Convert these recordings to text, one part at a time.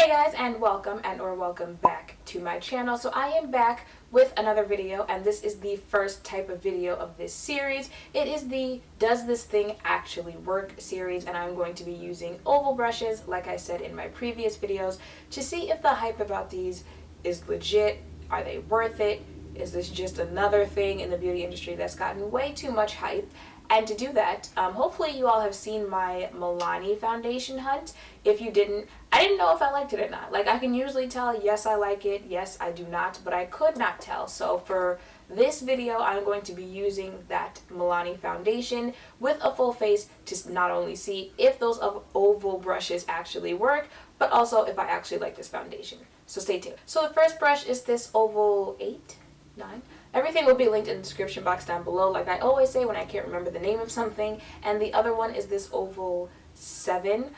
Hey guys, and welcome back to my channel. So I am back with another video, and this is the first type of video of this series. It is the Does This Thing Actually Work series, and I'm going to be using oval brushes, like I said in my previous videos, to see if the hype about these is legit. Are they worth it? Is this just another thing in the beauty industry that's gotten way too much hype? And to do that, hopefully you all have seen my Milani foundation hunt. If you didn't, I didn't know if I liked it or not. Like, I can usually tell, yes, I like it, yes, I do not, but I could not tell. So for this video, I'm going to be using that Milani foundation with a full face to not only see if those oval brushes actually work, but also if I actually like this foundation. So stay tuned. So the first brush is this oval 8, 9. Everything will be linked in the description box down below, like I always say when I can't remember the name of something. And the other one is this oval 7.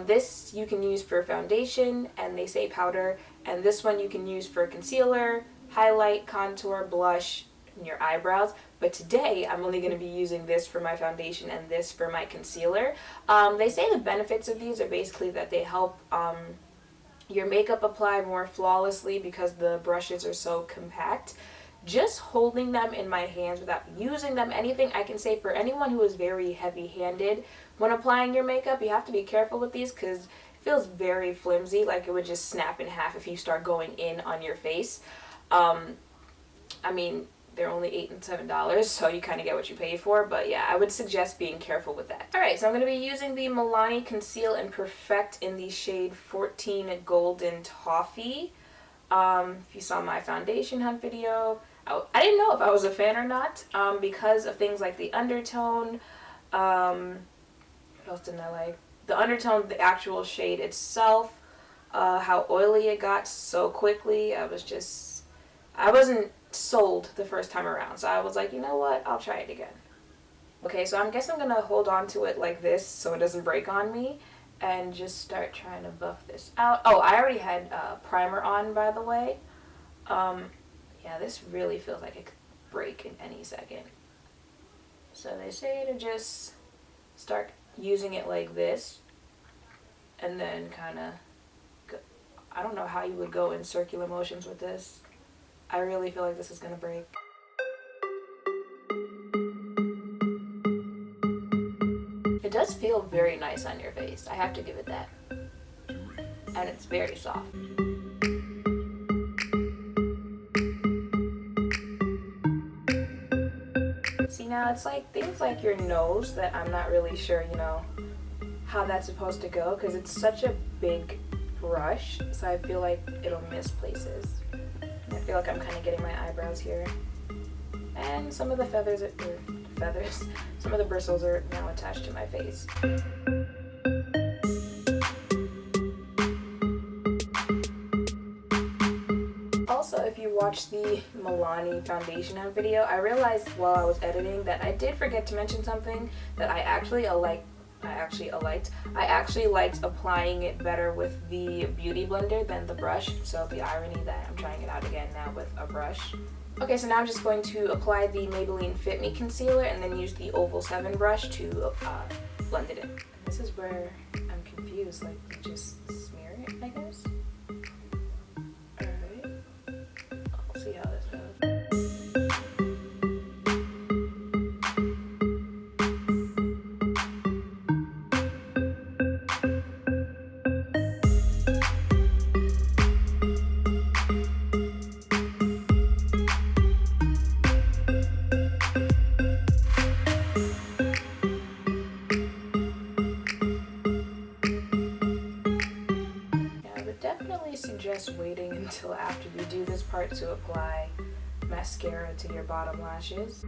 This you can use for foundation, and they say powder. And this one you can use for concealer, highlight, contour, blush, and your eyebrows. But today I'm only going to be using this for my foundation and this for my concealer. They say the benefits of these are basically that they help your makeup apply more flawlessly because the brushes are so compact. Just holding them in my hands without using them anything, I can say for anyone who is very heavy-handed when applying your makeup, you have to be careful with these because it feels very flimsy, like it would just snap in half if you start going in on your face. I mean, they're only $8 and $7, so you kind of get what you pay for, but yeah, I would suggest being careful with that. Alright, so I'm going to be using the Milani Conceal and Perfect in the shade 14 Golden Toffee. If you saw my foundation hunt video, I didn't know if I was a fan or not because of things like the undertone. What else didn't I like? The undertone, the actual shade itself, how oily it got so quickly. I wasn't sold the first time around, so I was like, you know what, I'll try it again. Okay, so I guess I'm going to hold on to it like this so it doesn't break on me and just start trying to buff this out. Oh, I already had primer on, by the way. Yeah, this really feels like it could break in any second. So they say to just start using it like this and then kind of go. I don't know how you would go in circular motions with this. I really feel like this is going to break. It does feel very nice on your face, I have to give it that. And it's very soft. See, now it's like things like your nose that I'm not really sure, how that's supposed to go because it's such a big brush, so I feel like it'll miss places. And I feel like I'm kind of getting my eyebrows here. And some of the some of the bristles are now attached to my face. Also, if you watched the Milani foundation hunt video, I realized while I was editing that I did forget to mention something that I actually liked applying it better with the beauty blender than the brush. So the irony that I'm trying it out again now with a brush. Okay, so now I'm just going to apply the Maybelline Fit Me concealer and then use the oval 7 brush to blend it in. And this is where I'm confused, like you just smear it, I guess. Alright, I'll see how this goes. Definitely suggest waiting until after you do this part to apply mascara to your bottom lashes.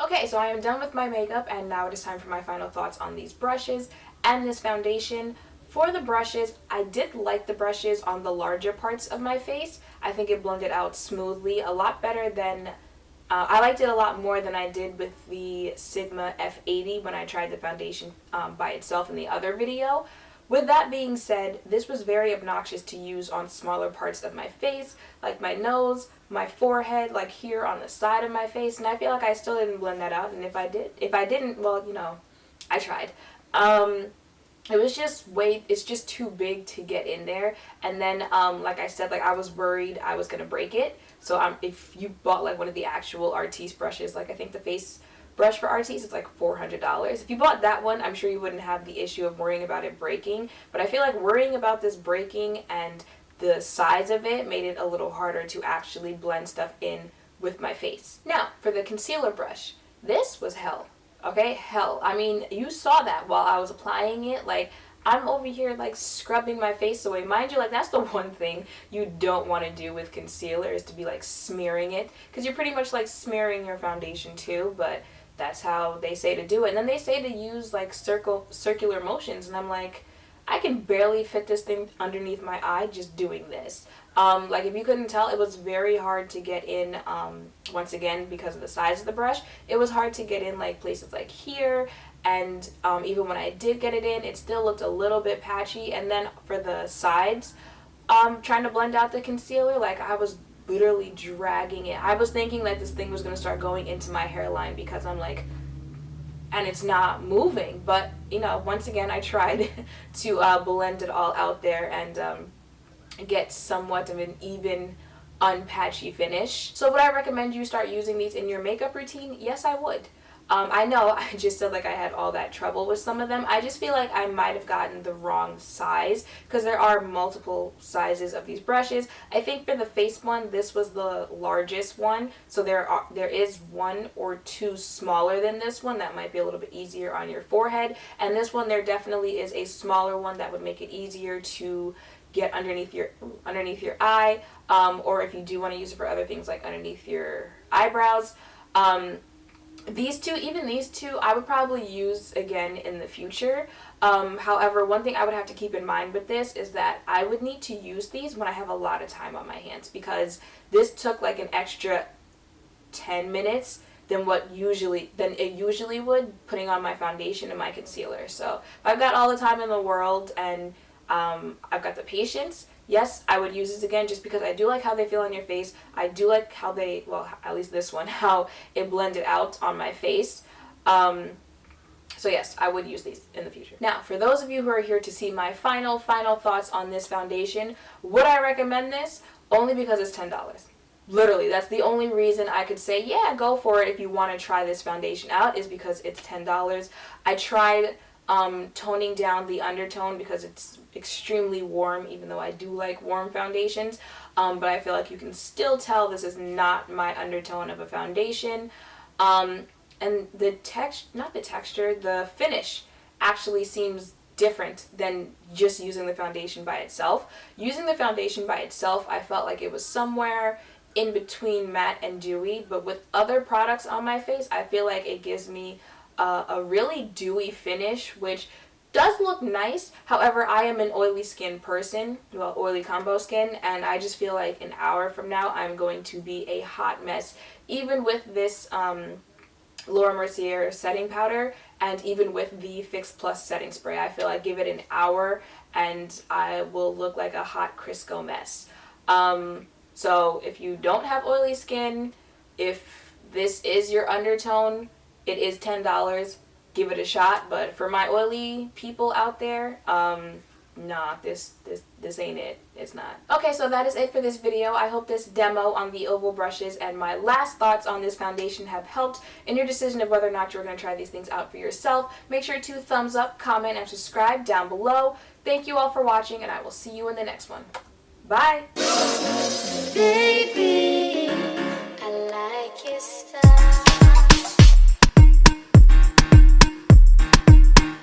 Okay, so I am done with my makeup, and now it is time for my final thoughts on these brushes and this foundation. For the brushes, I did like the brushes on the larger parts of my face. I think it blended out smoothly, a lot better than, I liked it a lot more than I did with the Sigma F80 when I tried the foundation by itself in the other video. With that being said, this was very obnoxious to use on smaller parts of my face, like my nose, my forehead, like here on the side of my face, and I feel like I still didn't blend that out, and if I didn't, well, you know, I tried. It was just it's just too big to get in there, and then like I said, like I was worried I was gonna break it. So if you bought like one of the actual Artiste brushes, like I think the face brush for Artiste is like $400. If you bought that one, I'm sure you wouldn't have the issue of worrying about it breaking, but I feel like worrying about this breaking and the size of it made it a little harder to actually blend stuff in with my face. Now, for the concealer brush, this was hell. Okay, hell. I mean, you saw that while I was applying it. Like, I'm over here like scrubbing my face away. Mind you, like that's the one thing you don't want to do with concealer is to be like smearing it, because you're pretty much like smearing your foundation too, but that's how they say to do it. And then they say to use like circular motions, and I'm like, I can barely fit this thing underneath my eye just doing this. Like if you couldn't tell, it was very hard to get in, once again, because of the size of the brush. It was hard to get in like places like here, and even when I did get it in, it still looked a little bit patchy. And then for the sides, trying to blend out the concealer, like I was literally dragging it. I was thinking that this thing was going to start going into my hairline because I'm like, and it's not moving. But, you know, once again, I tried to blend it all out there and get somewhat of an even, unpatchy finish. So would I recommend you start using these in your makeup routine? Yes, I would. I know I just said like I had all that trouble with some of them. I just feel like I might have gotten the wrong size, because there are multiple sizes of these brushes. I think for the face one, this was the largest one, so there is one or two smaller than this one that might be a little bit easier on your forehead, and this one there definitely is a smaller one that would make it easier to get underneath your eye, or if you do want to use it for other things like underneath your eyebrows. These two, I would probably use again in the future. However, one thing I would have to keep in mind with this is that I would need to use these when I have a lot of time on my hands, because this took like an extra 10 minutes than it usually would, putting on my foundation and my concealer. So if I've got all the time in the world and I've got the patience, yes, I would use this again, just because I do like how they feel on your face. I do like how they, well, at least this one, how it blended out on my face. So yes, I would use these in the future. Now, for those of you who are here to see my final thoughts on this foundation, would I recommend this? Only because it's $10. Literally, that's the only reason I could say, yeah, go for it if you want to try this foundation out, is because it's $10. I tried toning down the undertone because it's extremely warm, even though I do like warm foundations, but I feel like you can still tell this is not my undertone of a foundation, and the finish actually seems different than just using the foundation by itself. Using the foundation by itself, I felt like it was somewhere in between matte and dewy, but with other products on my face, I feel like it gives me a really dewy finish, which does look nice. However, I am an oily skin person, well, oily combo skin, and I just feel like an hour from now I'm going to be a hot mess, even with this Laura Mercier setting powder, and even with the Fix Plus setting spray. I feel like give it an hour and I will look like a hot Crisco mess. So if you don't have oily skin, if this is your undertone, it is $10. Give it a shot. But for my oily people out there, nah, this ain't it. It's not. Okay, so that is it for this video. I hope this demo on the oval brushes and my last thoughts on this foundation have helped in your decision of whether or not you're going to try these things out for yourself. Make sure to thumbs up, comment, and subscribe down below. Thank you all for watching, and I will see you in the next one. Bye! Baby, I like your style.